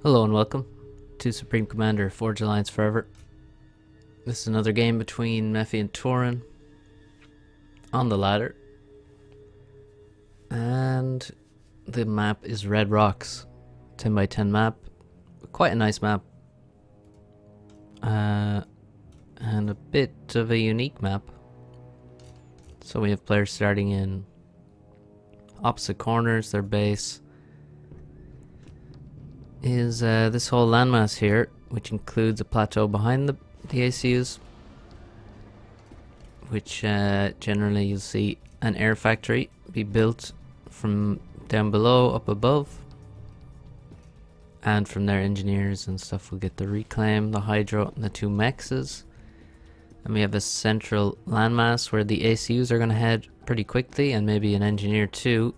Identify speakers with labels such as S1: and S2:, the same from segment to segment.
S1: Hello and welcome to Supreme Commander Forge Alliance Forever. This is another game between Mephi and Turin on the ladder. And the map is Red Rocks. 10 by 10 map. Quite a nice map. And a bit of a unique map. So we have players starting in opposite corners. Their base is this whole landmass here, which includes a plateau behind the ACUs, which generally you'll see an air factory be built from down below up above, and from there engineers and stuff will get the reclaim, the hydro, and the two mexes. And we have a central landmass where the ACUs are going to head pretty quickly, and maybe an engineer too.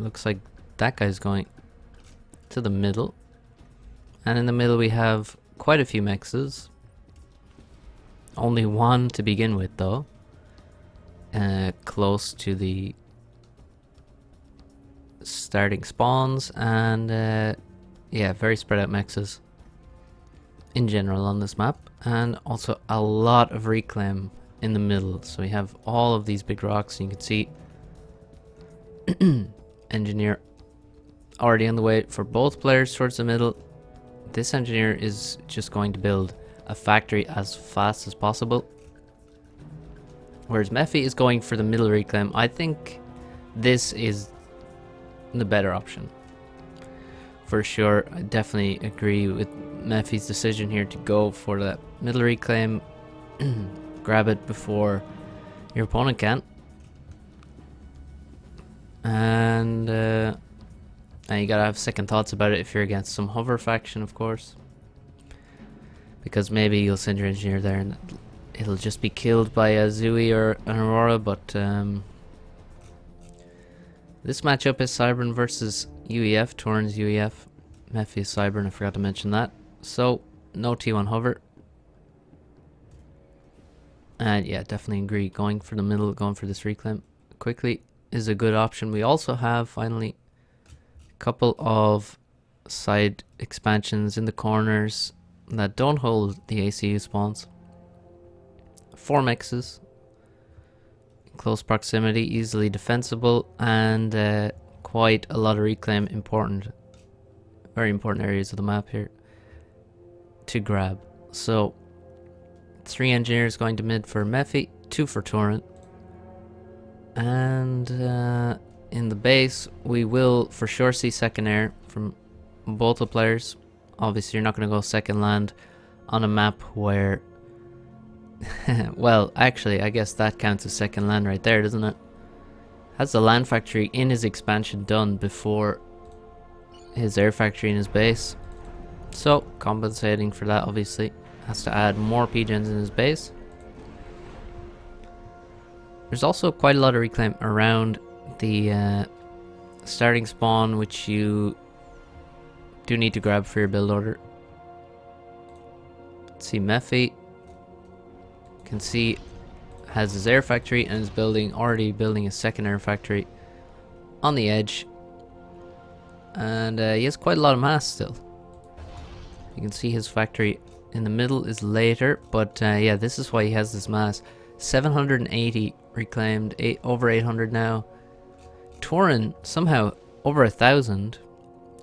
S1: Looks like that guy's going to the middle. And in the middle we have quite a few mexes. Only one to begin with though. Close to the starting spawns, and yeah, very spread out mexes in general on this map. And also a lot of reclaim in the middle. So we have all of these big rocks, and you can see engineer already on the way for both players towards the middle. This engineer is just going to build a factory as fast as possible, whereas Mephi is going for the middle reclaim. I think this is the better option for sure. I definitely agree with Mephi's decision here to go for that middle reclaim. Grab it before your opponent can. And you gotta have second thoughts about it if you're against some hover faction, of course, because maybe you'll send your engineer there and it'll just be killed by a Zui or an Aurora. But this matchup is Cybern versus UEF. Turin's UEF, Mephi is Cybern, I forgot to mention that. So no T1 hover. And yeah, definitely agree, going for the middle, going for this reclaim quickly is a good option. We also have finally a couple of side expansions in the corners that don't hold the ACU spawns. 4 mexes in close proximity, easily defensible, and quite a lot of reclaim. Very important areas of the map here to grab. So 3 engineers going to mid for Mephi, 2 for Turin. And in the base we will for sure see second air from both the players. Obviously you're not going to go second land on a map where well, actually I guess that counts as second land right there, doesn't it? Has the land factory in his expansion done before his air factory in his base, so compensating for that obviously has to add more PGens in his base. There's also quite a lot of reclaim around the starting spawn, which you do need to grab for your build order. Let's see, Mephi can see has his air factory and is already building a second air factory on the edge, and he has quite a lot of mass still. You can see his factory in the middle is later, but yeah, this is why he has this mass. 780 reclaimed, over 800 now. Turin somehow over 1,000.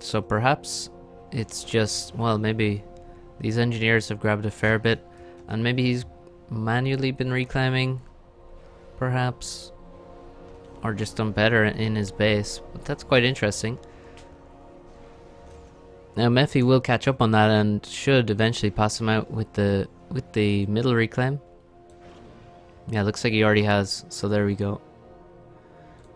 S1: So perhaps it's just, well, maybe these engineers have grabbed a fair bit, and maybe he's manually been reclaiming, perhaps, or just done better in his base. But that's quite interesting. Now Mephi will catch up on that and should eventually pass him out with the middle reclaim. Yeah, looks like he already has, so there we go.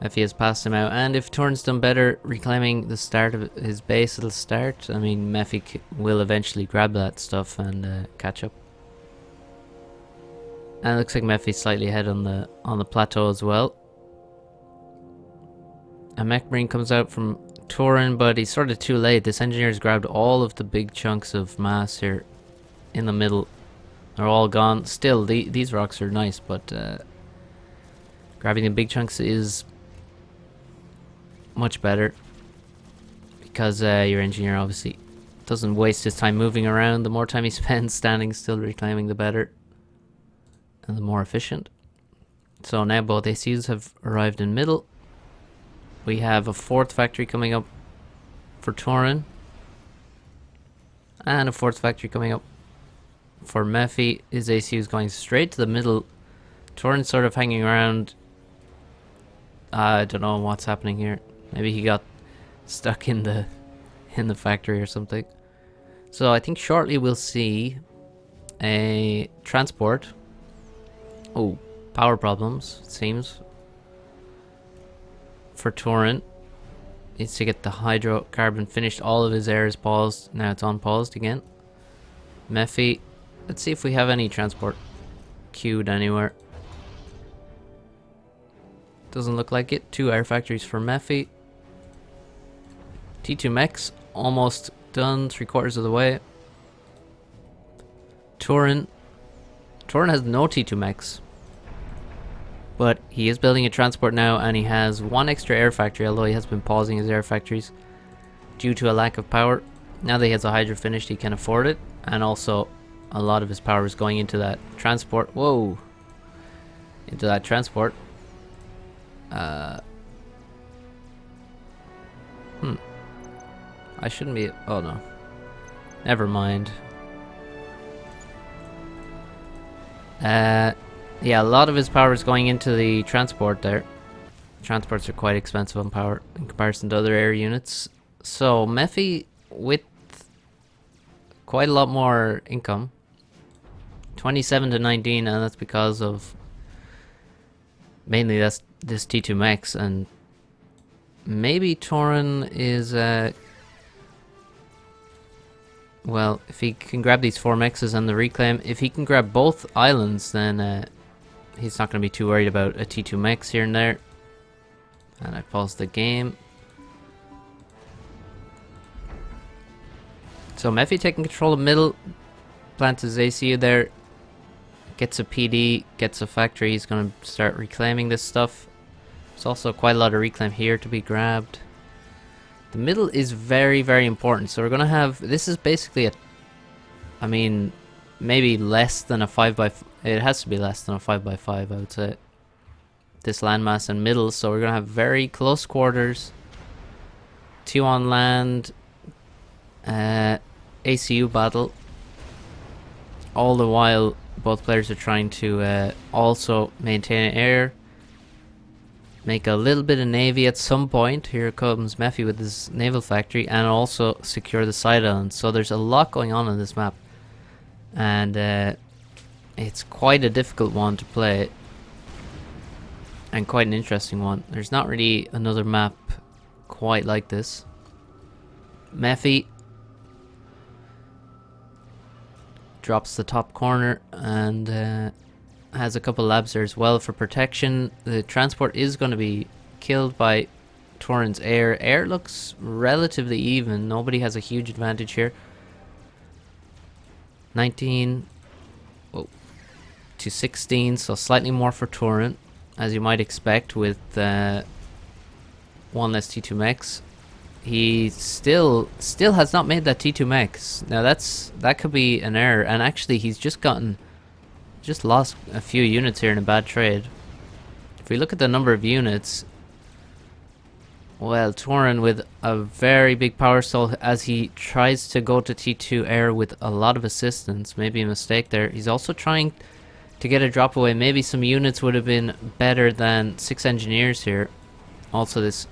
S1: Mephi has passed him out, and if Turin's done better reclaiming the start of his base, it'll start. I mean, Mephi will eventually grab that stuff and catch up. And it looks like Mephi's slightly ahead on the plateau as well. A mech marine comes out from Turin, but he's sort of too late. This engineer's grabbed all of the big chunks of mass here in the middle. They're all gone. Still, these rocks are nice, but grabbing the big chunks is much better, because your engineer obviously doesn't waste his time moving around. The more time he spends standing still reclaiming, the better. And the more efficient. So now both ACUs have arrived in middle. We have a 4th factory coming up for Turin. And a 4th factory coming up for Mephi. His ACU is going straight to the middle. Turin's sort of hanging around. I don't know what's happening here. Maybe he got stuck in the factory or something. So I think shortly we'll see a transport. Oh, power problems, it seems. For Turin. Needs to get the hydrocarbon finished. All of his air is paused. Now it's unpaused again. Mephi. Let's see if we have any transport queued anywhere. Doesn't look like it. 2 air factories for Mephi. T2 mechs almost done, 3/4 of the way. Turin has no T2 mechs, but he is building a transport now, and he has 1 extra air factory, although he has been pausing his air factories due to a lack of power. Now that he has a hydro finished, he can afford it, and also a lot of his power is going into that transport. Whoa! Into that transport. I shouldn't be... Oh no. Never mind. Yeah, a lot of his power is going into the transport there. Transports are quite expensive on power in comparison to other air units. So, Mephi with quite a lot more income. 27 to 19, and that's because of... Mainly that's this T2 mechs, and maybe Turin is... Well, if he can grab these 4 mexes and the reclaim, if he can grab both islands, then he's not going to be too worried about a T2 mex here and there. And I paused the game. So Mephi taking control of middle, plants his ACU there, gets a PD, gets a factory. He's going to start reclaiming this stuff. There's also quite a lot of reclaim here to be grabbed. The middle is very, very important. So we're going to have... This is basically a... I mean, maybe less than a 5x... It has to be less than a 5x5, I would say. This landmass and middle. So we're going to have very close quarters. 2 on land. ACU battle. All the while, both players are trying to also maintain air. Make a little bit of navy at some point. Here comes Mephi with his naval factory, and also secure the side islands. So there's a lot going on this map, and it's quite a difficult one to play, and quite an interesting one. There's not really another map quite like this. Mephi drops the top corner and has a couple labs there as well for protection. The transport is going to be killed by Turin's air. Air looks relatively even. Nobody has a huge advantage here. 19 to 16, so slightly more for Turin, as you might expect with 1 less T2 mechs. He still has not made that T2 mechs. Now that could be an error, and actually he's just lost a few units here in a bad trade. If we look at the number of units, well, Turin with a very big power stall as he tries to go to T2 air with a lot of assistance. Maybe a mistake there. He's also trying to get a drop away. Maybe some units would have been better than 6 engineers here. Also, this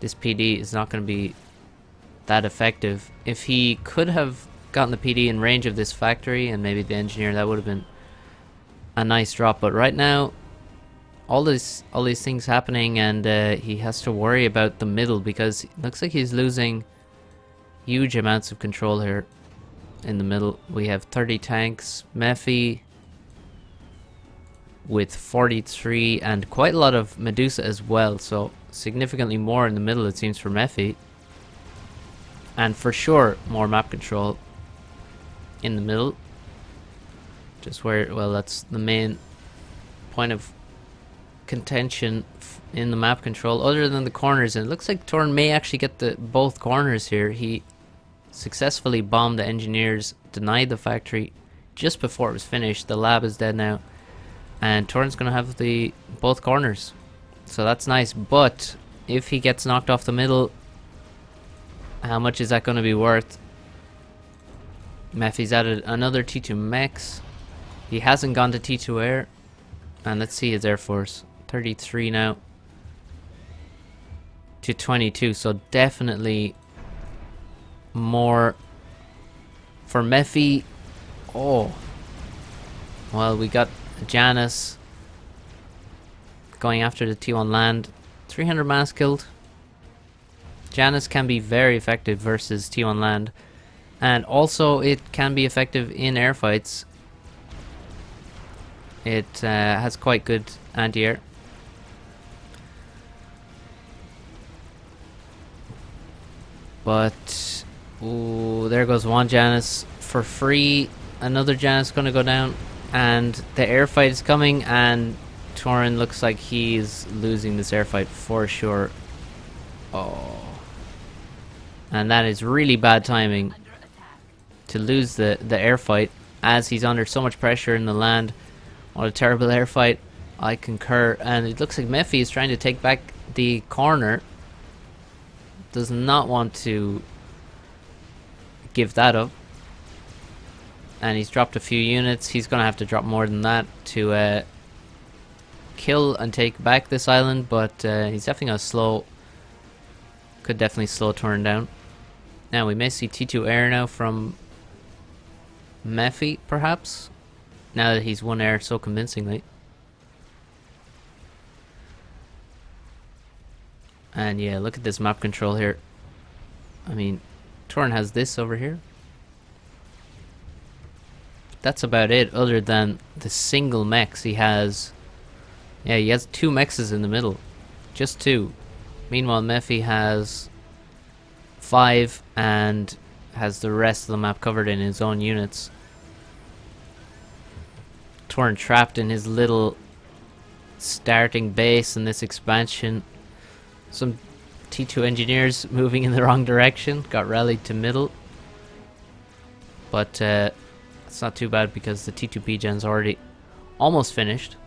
S1: PD is not going to be that effective. If he could have gotten the PD in range of this factory and maybe the engineer, that would have been a nice drop. But right now, all these things happening, and he has to worry about the middle, because it looks like he's losing huge amounts of control here in the middle. We have 30 tanks, Mephi with 43, and quite a lot of Medusa as well, so significantly more in the middle, it seems, for Mephi. And for sure more map control in the middle, just where, well, that's the main point of contention in the map control, other than the corners. And it looks like Turin may actually get both corners here. He successfully bombed the engineers, denied the factory just before it was finished. The lab is dead now, and Turin's gonna have the both corners, so that's nice. But if he gets knocked off the middle, how much is that going to be worth? Mephi's added another T2 mechs. He hasn't gone to T2 air, and let's see his air force. 33 now to 22, so definitely more for Mephi. Oh, well, we got Janus going after the T1 land. 300 mass killed. Janus can be very effective versus T1 land, and also it can be effective in air fights. It has quite good anti-air. But ooh, there goes one Janus for free. Another Janus gonna go down, and the air fight is coming, and Turin looks like he's losing this air fight for sure. Oh, and that is really bad timing to lose the air fight, as he's under so much pressure in the land. What a terrible air fight. I concur. And it looks like Mephi is trying to take back the corner. Does not want to give that up, and he's dropped a few units. He's gonna have to drop more than that to kill and take back this island, but he's definitely gonna slow, could definitely slow Turin down. Now we may see T2 air now from Mephi, perhaps, now that he's won air so convincingly. And yeah, look at this map control here. I mean, Turin has this over here. That's about it, other than the single mechs he has. Yeah, he has 2 mechs in the middle. Just 2. Meanwhile, Mephi has 5 and has the rest of the map covered in his own units. Turin trapped in his little starting base in this expansion. Some T2 engineers moving in the wrong direction, got rallied to middle, but it's not too bad because the T2 B-gen's already almost finished,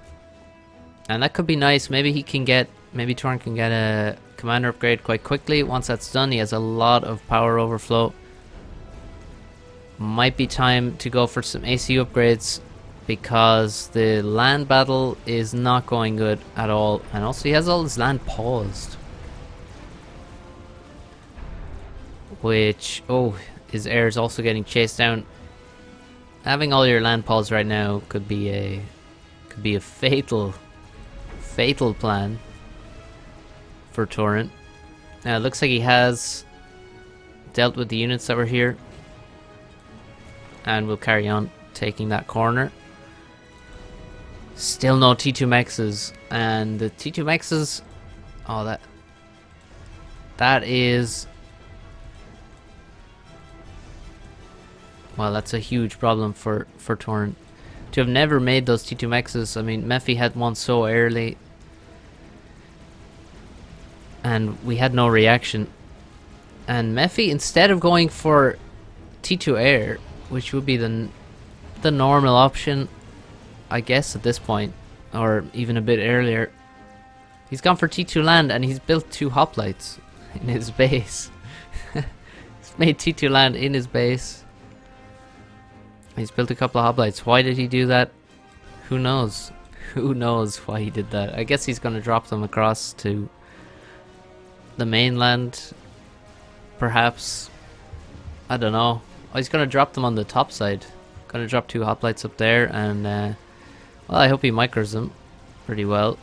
S1: and that could be nice. Maybe he can get, maybe Turin can get a commander upgrade quite quickly. Once that's done, he has a lot of power overflow. Might be time to go for some AC upgrades, because the land battle is not going good at all, and also he has all his land paused. Which, oh, his air is also getting chased down. Having all your land paused right now could be a fatal plan for Turin. Now it looks like he has dealt with the units that were here, and will carry on taking that corner. Still no T2 mexes, and the T2 mexes, oh, that is, well, that's a huge problem for Turin. To have never made those T2 mexes, I mean, Mephi had one so early, and we had no reaction. And Mephi, instead of going for T2 air, which would be the normal option, I guess, at this point, or even a bit earlier, he's gone for T2 land, and he's built 2 hoplites in his base. He's made T2 land in his base. He's built a couple of hoplites. Why did he do that? Who knows? Who knows why he did that? I guess he's going to drop them across to the mainland, perhaps. I don't know. Oh, he's going to drop them on the top side. Going to drop 2 hoplites up there, and well, I hope he micros them pretty well,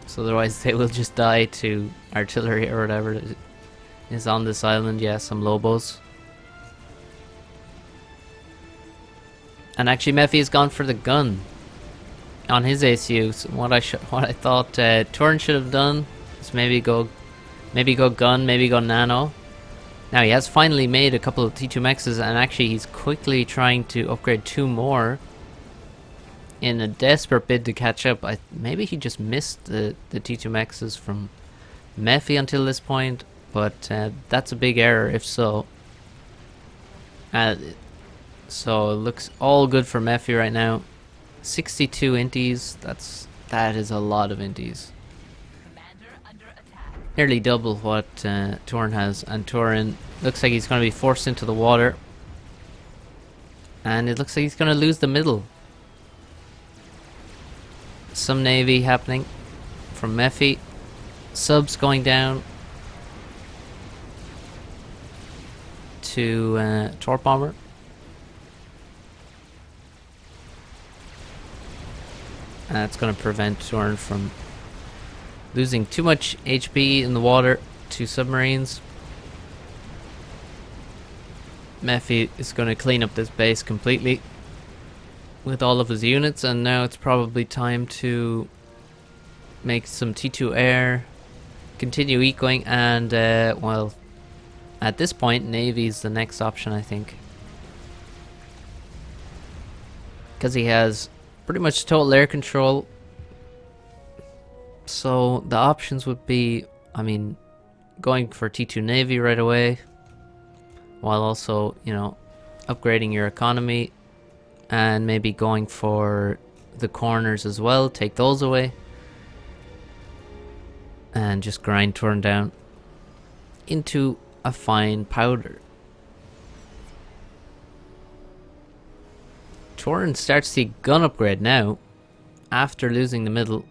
S1: so otherwise they will just die to artillery or whatever is on this island. Yeah, some Lobos. And actually, Mephi has gone for the gun on his ACU. So what I thought Turin should have done is maybe go gun, maybe go nano. Now he has finally made a couple of T2 mexes, and actually he's quickly trying to upgrade 2 more in a desperate bid to catch up. Maybe he just missed the T2 mexes from Mephi until this point, but that's a big error if so. So it looks all good for Mephi right now. 62 inties. That is a lot of inties. Nearly double what Turin has, and Turin looks like he's going to be forced into the water. And it looks like he's going to lose the middle. Some navy happening from Mephi. Subs going down to torp bomber. That's going to prevent Turin from losing too much HP in the water to submarines. Mephi is going to clean up this base completely with all of his units, and now it's probably time to make some T2 air, continue ecoing, and well, at this point Navy is the next option, I think, because he has pretty much total air control. So the options would be, I mean, going for T2 Navy right away, while also, you know, upgrading your economy, and maybe going for the corners as well, take those away, and just grind Turin down into a fine powder. Turin starts the gun upgrade now, after losing the middle.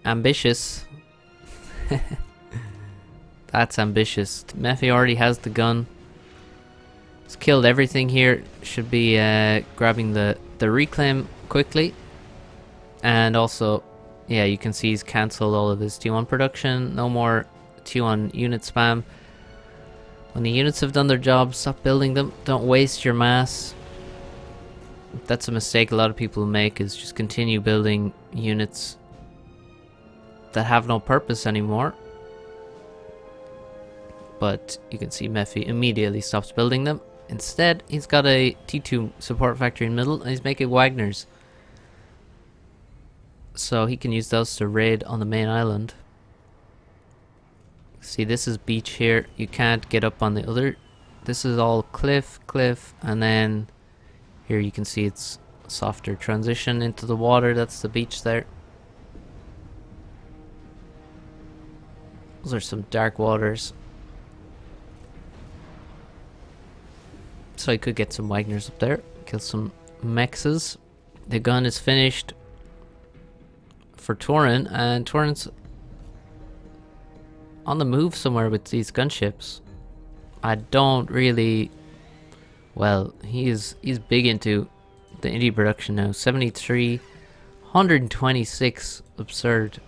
S1: Ambitious. That's ambitious. Mephi already has the gun. He's killed everything here. Should be grabbing the reclaim quickly. And also, yeah, you can see he's cancelled all of his T1 production. No more T1 unit spam. When the units have done their job, stop building them. Don't waste your mass. That's a mistake a lot of people make, is just continue building units that have no purpose anymore. But you can see Mephi immediately stops building them. Instead, he's got a T2 support factory in the middle, and he's making Wagners. So he can use those to raid on the main island. See, this is beach here. You can't get up on the other. This is all cliff, and then here you can see it's softer transition into the water. That's the beach there. Those are some dark waters. So I could get some Wagners up there, kill some mexes. The gun is finished for Turin, and Turin's on the move somewhere with these gunships. I don't really... Well, he's big into the indie production now. 73, 126, absurd.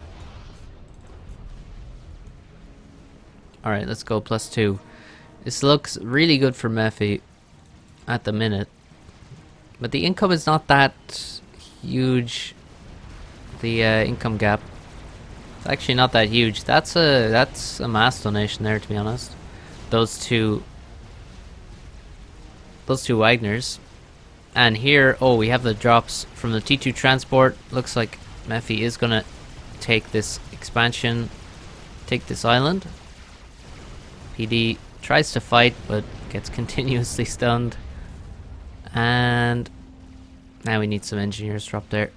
S1: Alright, let's go +2. This looks really good for Mephi at the minute, but the income is not that huge. The income gap, it's actually not that huge. That's a mass donation there, to be honest. Those two Wagners. And here, oh, we have the drops from the T2 transport. Looks like Mephi is gonna take this expansion, take this island. PD tries to fight but gets continuously stunned. And now we need some engineers drop there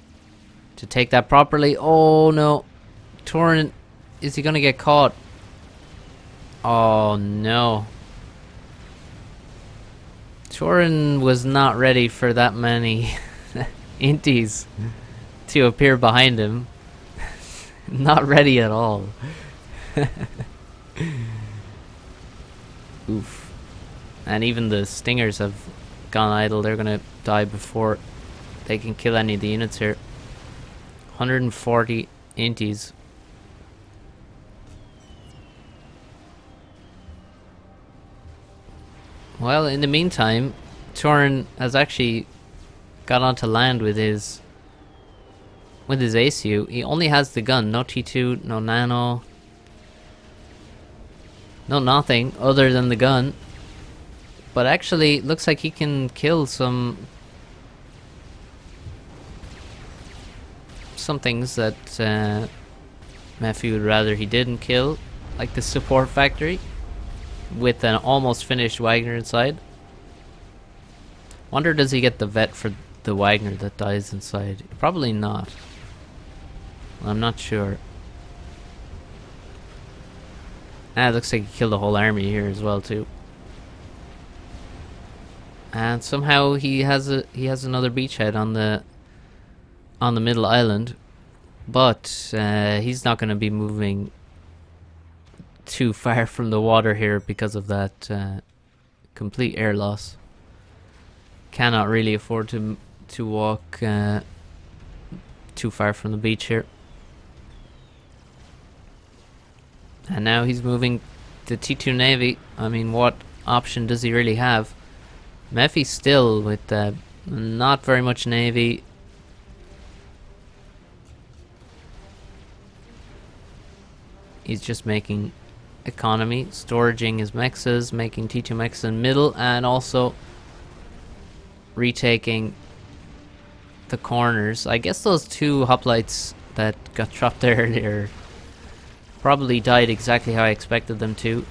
S1: to take that properly. Oh no, Turin, is he gonna get caught? Oh no, Turin was not ready for that many inties to appear behind him. Not ready at all. Oof. And even the stingers have gone idle. They're gonna die before they can kill any of the units here. 140 inties. Well, in the meantime, Turin has actually got onto land with his ACU. He only has the gun, no T2, no nano, no nothing other than the gun. But actually, it looks like he can kill some things that Mephi would rather he didn't kill, like the support factory with an almost finished Wagner inside. Wonder, does he get the vet for the Wagner that dies inside? Probably not. I'm not sure. Ah, it looks like he killed the whole army here as well too. And somehow he has another beachhead on the middle island, but he's not going to be moving too far from the water here because of that complete air loss. Cannot really afford to walk too far from the beach here. And now he's moving the T2 Navy. I mean, what option does he really have? Mephi still with not very much Navy. He's just making economy, storaging his mexes, making T2 mexes in middle, and also retaking the corners. I guess those two hoplites that got dropped there earlier probably died exactly how I expected them to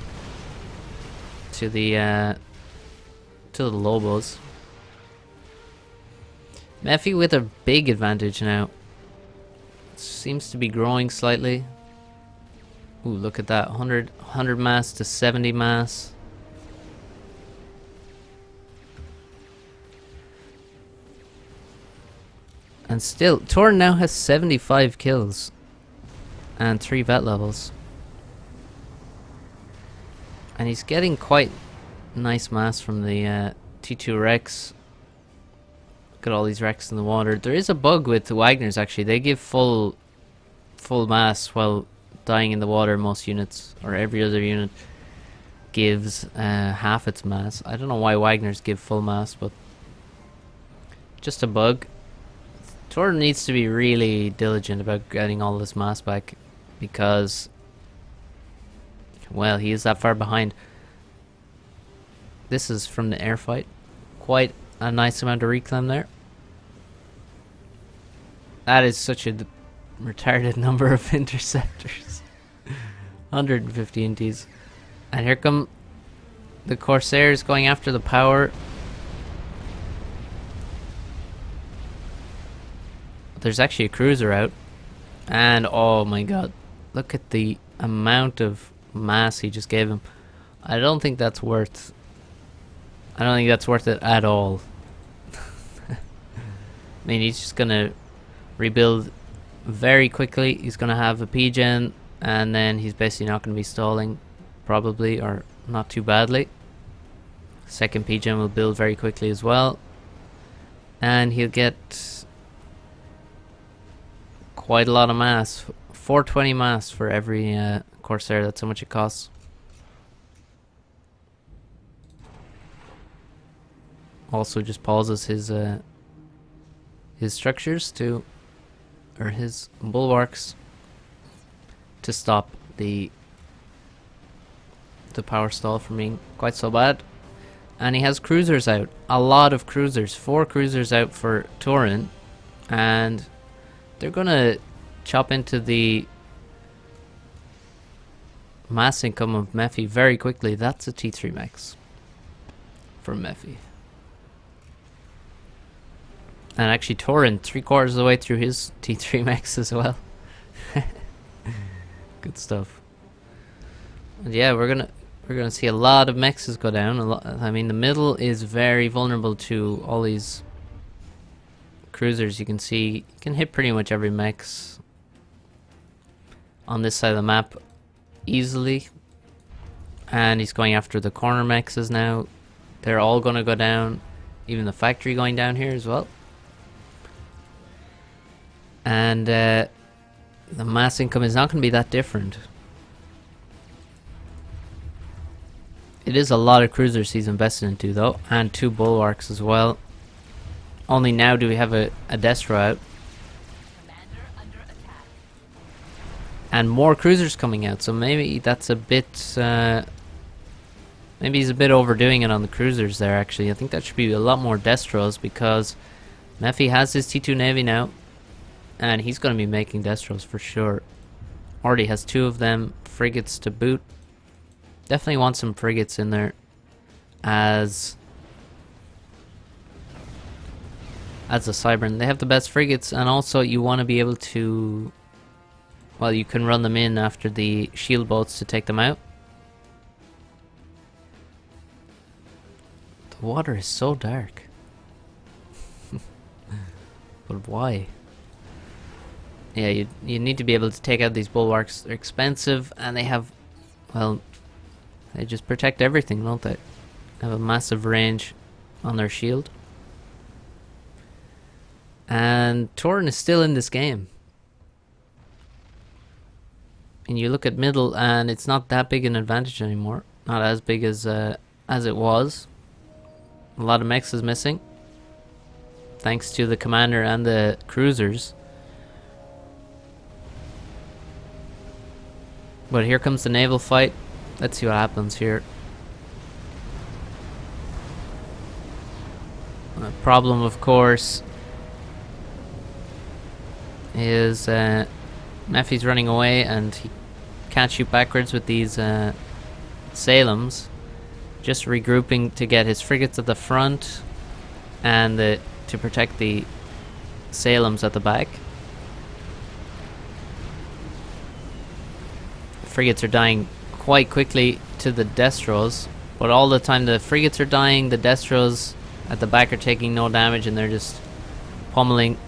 S1: the Lobos. Mephi with a big advantage now. Seems to be growing slightly. Ooh, look at that. 100 mass to 70 mass. And still, Turin now has 75 kills. And 3 vet levels. And he's getting quite nice mass from the T2 Rex. Look at all these Rex in the water. There is a bug with the Wagners actually. They give full mass while dying in the water. Most units, or every other unit, gives half its mass. I don't know why Wagners give full mass, but just a bug. Turin needs to be really diligent about getting all this mass back, because, well, he is that far behind. This is from the air fight. Quite a nice amount of reclaim there. That is such a retarded number of interceptors. 150 inties. And here come the Corsairs going after the power. There's actually a cruiser out. And oh my god, look at the amount of mass he just gave him. I don't think that's worth it at all. I mean, he's just gonna rebuild very quickly. He's gonna have a P-gen, and then he's basically not gonna be stalling, probably, or not too badly. Second P-gen will build very quickly as well, and he'll get quite a lot of mass. 420 mass for every Corsair. That's how much it costs. Also just pauses his structures to, or his bulwarks, to stop the power stall from being quite so bad. And he has cruisers out, a lot of cruisers, 4 cruisers out for Turin, and they're gonna chop into the mass income of Mephi very quickly. That's a T3 max from Mephi. And actually Turin 3/4 of the way through his T3 max as well. Good stuff. And yeah, we're gonna see a lot of mexes go down. I mean, the middle is very vulnerable to all these cruisers. You can see you can hit pretty much every mex on this side of the map easily. And he's going after the corner mexes now. They're all gonna go down. Even the factory going down here as well. And the mass income is not going to be that different. It is a lot of cruisers he's invested into though, and 2 bulwarks as well. Only now do we have a Destro out. And more cruisers coming out, so maybe that's a bit... maybe he's a bit overdoing it on the cruisers there actually. I think that should be a lot more Destros, because Mephi has his T2 Navy now. And he's going to be making Destros for sure. Already has 2 of them. Frigates to boot. Definitely want some frigates in there. As as a Cybern. They have the best frigates, and also you want to be able to... Well, you can run them in after the shield boats to take them out. The water is so dark. But why? Yeah, you need to be able to take out these bulwarks. They're expensive, and they have... Well, they just protect everything, don't they? They have a massive range on their shield. And Turin is still in this game. And you look at middle, and it's not that big an advantage anymore. Not as big as it was. A lot of mechs is missing, thanks to the commander and the cruisers. But here comes the naval fight. Let's see what happens here. The problem, of course, is Mephi's running away, and he can't shoot backwards with these Salems. Just regrouping to get his frigates at the front and to protect the Salems at the back. The frigates are dying quite quickly to the Destros, but all the time the frigates are dying, the Destros at the back are taking no damage, and they're just pummeling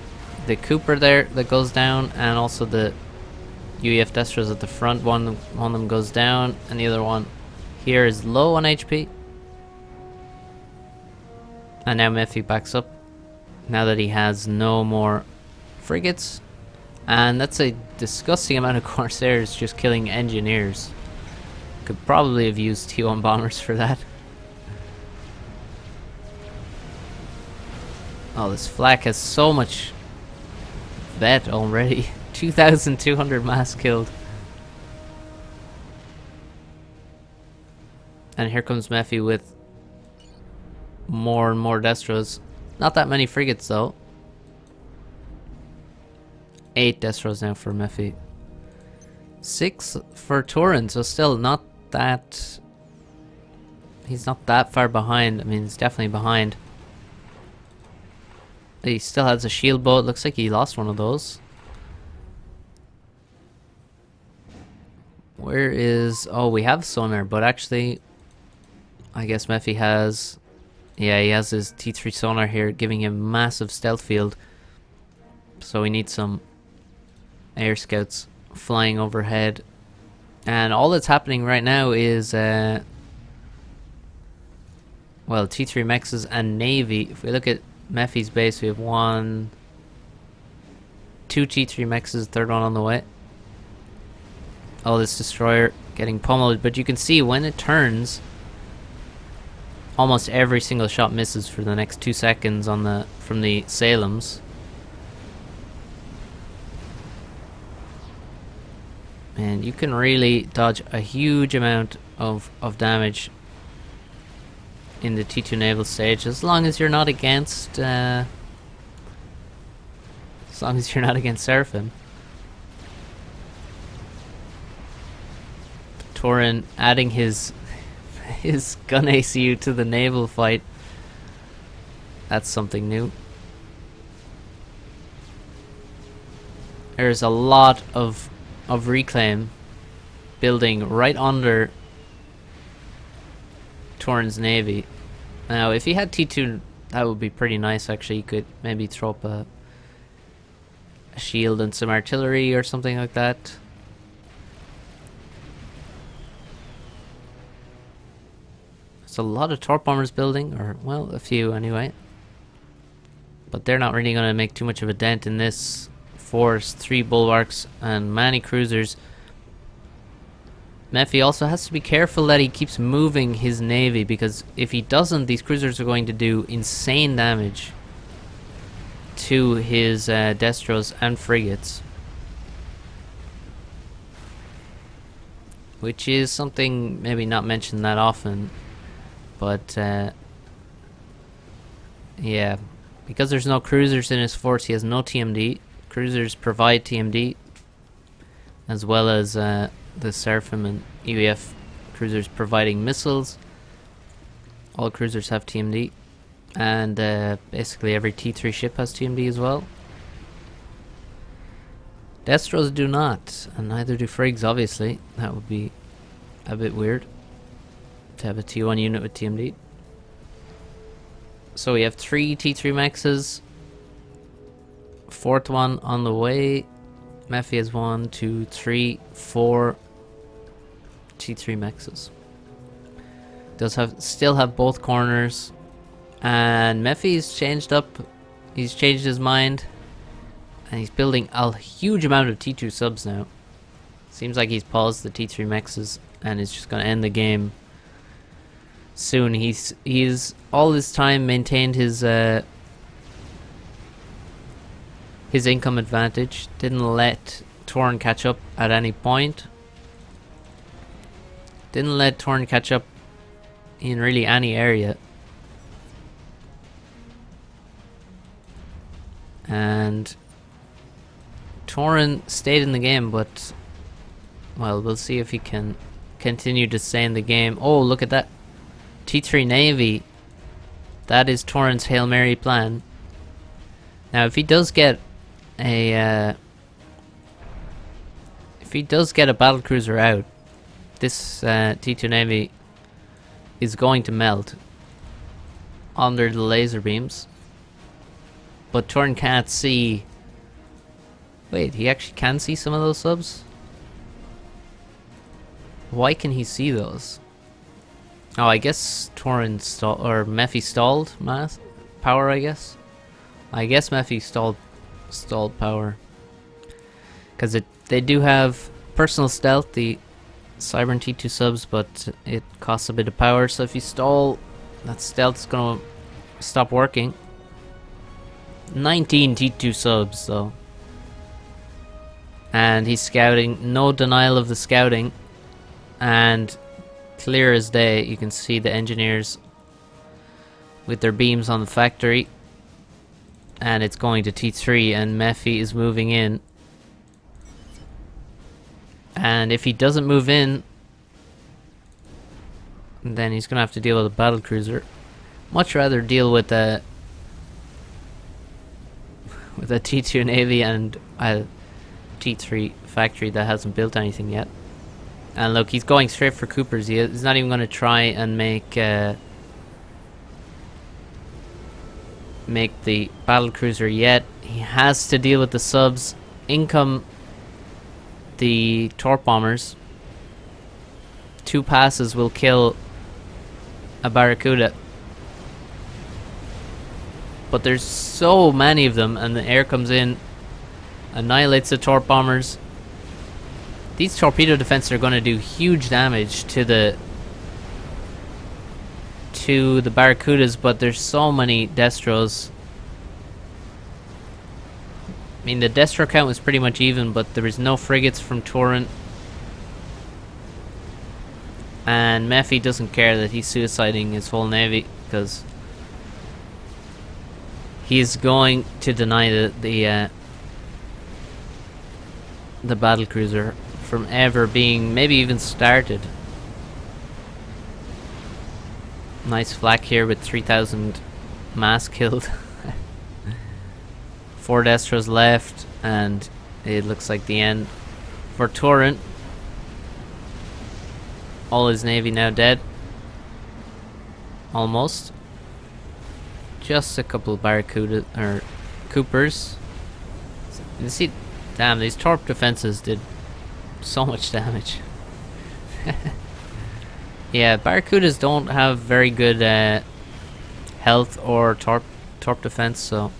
S1: the Cooper there that goes down, and also the UEF Destros at the front. One of them goes down, and the other one here is low on HP. And now Mephi backs up, now that he has no more frigates. And that's a disgusting amount of Corsairs just killing engineers. Could probably have used T1 bombers for that. Oh, this flak has so much vet already. 2,200 mass killed. And here comes Mephi with more and more Destros. Not that many frigates though. 8 Destros now for Mephi. 6 for Turin, so still not that... He's not that far behind. I mean, he's definitely behind. He still has a shield boat. Looks like he lost one of those. Where is... Oh, we have sonar, but actually... I guess Mephi has... Yeah, he has his T3 sonar here, giving him massive stealth field. So we need some air scouts flying overhead. And all that's happening right now is... well, T3 mexes and Navy. If we look at Mephi's base, we have 2 T3 mexes, third one on the way. Oh, this destroyer getting pummeled, but you can see when it turns, almost every single shot misses for the next 2 seconds on from the Salems. And you can really dodge a huge amount of damage in the T2 naval stage, as long as you're not against Seraphim. Turin adding his gun ACU to the naval fight. That's something new. There's a lot of reclaim building right under Turin's navy. Now, if he had T2, that would be pretty nice. Actually, you could maybe throw up a shield and some artillery or something like that. There's a lot of torp bombers building, or well, a few anyway. But they're not really going to make too much of a dent in this force. 3 bulwarks and many cruisers. Mephi also has to be careful that he keeps moving his navy, because if he doesn't, these cruisers are going to do insane damage to his Destros and frigates. Which is something maybe not mentioned that often. But, yeah. Because there's no cruisers in his force, he has no TMD. Cruisers provide TMD, as well as the Seraphim and UEF cruisers providing missiles. All cruisers have TMD. And basically every T3 ship has TMD as well. Destros do not, and neither do Frigs, obviously. That would be a bit weird to have a T1 unit with TMD. So we have 3 T3 mexes. 4th one on the way. Mephi has 1, 2, 3, 4 T3 mexes. Still have both corners. And Mephi's changed up. He's changed his mind. And he's building a huge amount of T2 subs now. Seems like he's paused the T3 mexes and is just going to end the game soon. He's all this time maintained his income advantage. Didn't let Turin catch up at any point. Didn't let Turin catch up in really any area. And Turin stayed in the game, but well, we'll see if he can continue to stay in the game. Oh, look at that. T3 Navy. That is Turin's Hail Mary plan. Now, if he does get a battlecruiser out, this T2 Navy is going to melt under the laser beams. But Turin can't see. Wait, he actually can see some of those subs? Why can he see those? Oh, I guess Turin stalled, or Mephi stalled mass power, I guess. I guess Mephi stalled power. Because they do have personal stealth, the Cybern T2 subs, but it costs a bit of power, so if you stall, that stealth's gonna stop working. 19 T2 subs though. And he's scouting, no denial of the scouting. And clear as day, you can see the engineers with their beams on the factory. And it's going to T3 and Mephi is moving in. And if he doesn't move in, then he's going to have to deal with a battlecruiser. Much rather deal with a T2 Navy and a T3 factory that hasn't built anything yet. And look, he's going straight for Coopers. He's not even going to try and make the battlecruiser yet. He has to deal with the subs. In come the torp bombers. 2 passes will kill a Barracuda. But there's so many of them, and the air comes in, annihilates the torp bombers. These torpedo defenses are going to do huge damage to the Barracudas, but there's so many Destros. I mean, the Destro count was pretty much even, but there was no frigates from Turin. And Mephi doesn't care that he's suiciding his whole navy, because he's going to deny the battlecruiser from ever being, maybe even started. Nice flak here with 3,000 mass killed. 4 Destros left, and it looks like the end for Turin. All his navy now dead. Almost. Just a couple of Barracuda or Coopers. You see, damn, these torp defenses did so much damage. Yeah, Barracudas don't have very good health or torp defense, so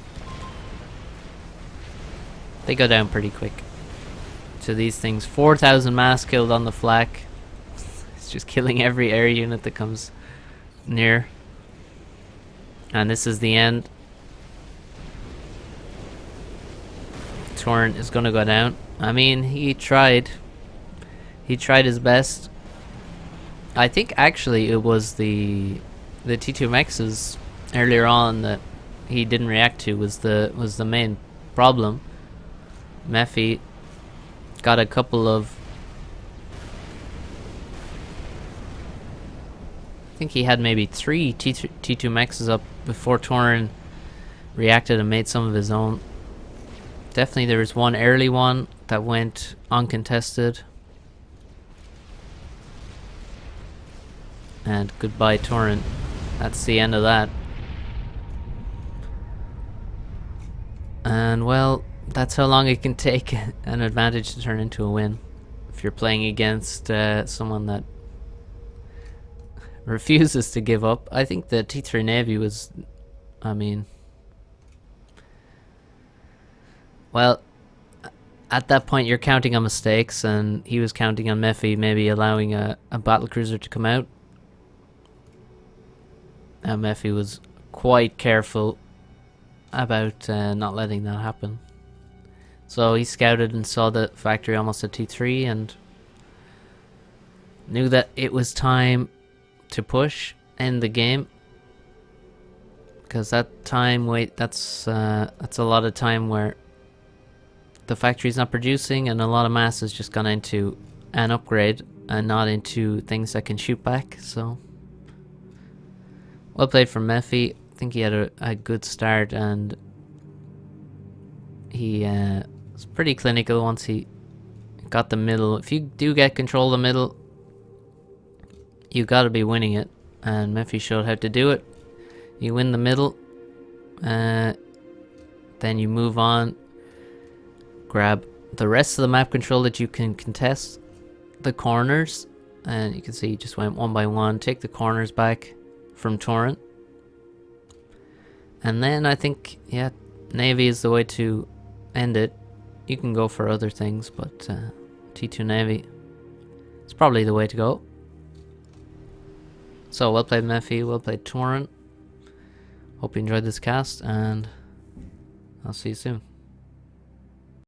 S1: they go down pretty quick to these things. 4,000 mass killed on the flak. It's just killing every air unit that comes near. And this is the end. Turin is going to go down. I mean, he tried. He tried his best. I think actually it was the T2 Mexes earlier on that he didn't react to was the main problem. Mephi got a couple of, I think he had maybe 3 T2 mexes up before Turin reacted and made some of his own. Definitely there was one early one that went uncontested. And goodbye Turin. That's the end of that. And well, that's how long it can take an advantage to turn into a win. If you're playing against someone that refuses to give up. I think the T3 Navy was, I mean, well, at that point you're counting on mistakes, and he was counting on Mephi maybe allowing a battlecruiser to come out. And Mephi was quite careful about not letting that happen. So he scouted and saw the factory almost at T3 and knew that it was time to push, end the game. Because that time, that's a lot of time where the factory's not producing and a lot of mass has just gone into an upgrade and not into things that can shoot back. So well played from Mephi. I think he had a good start, and he was pretty clinical once he got the middle. If you do get control of the middle, you got to be winning it, and Mephi showed how to do it. You win the middle, then you move on, grab the rest of the map control that you can contest, the corners, and you can see you just went one by one, take the corners back from Turin. And then I think, yeah, Navy is the way to end it. You can go for other things, but T2 Navy is probably the way to go. So well played Mephi, well played Turin. Hope you enjoyed this cast, and I'll see you soon.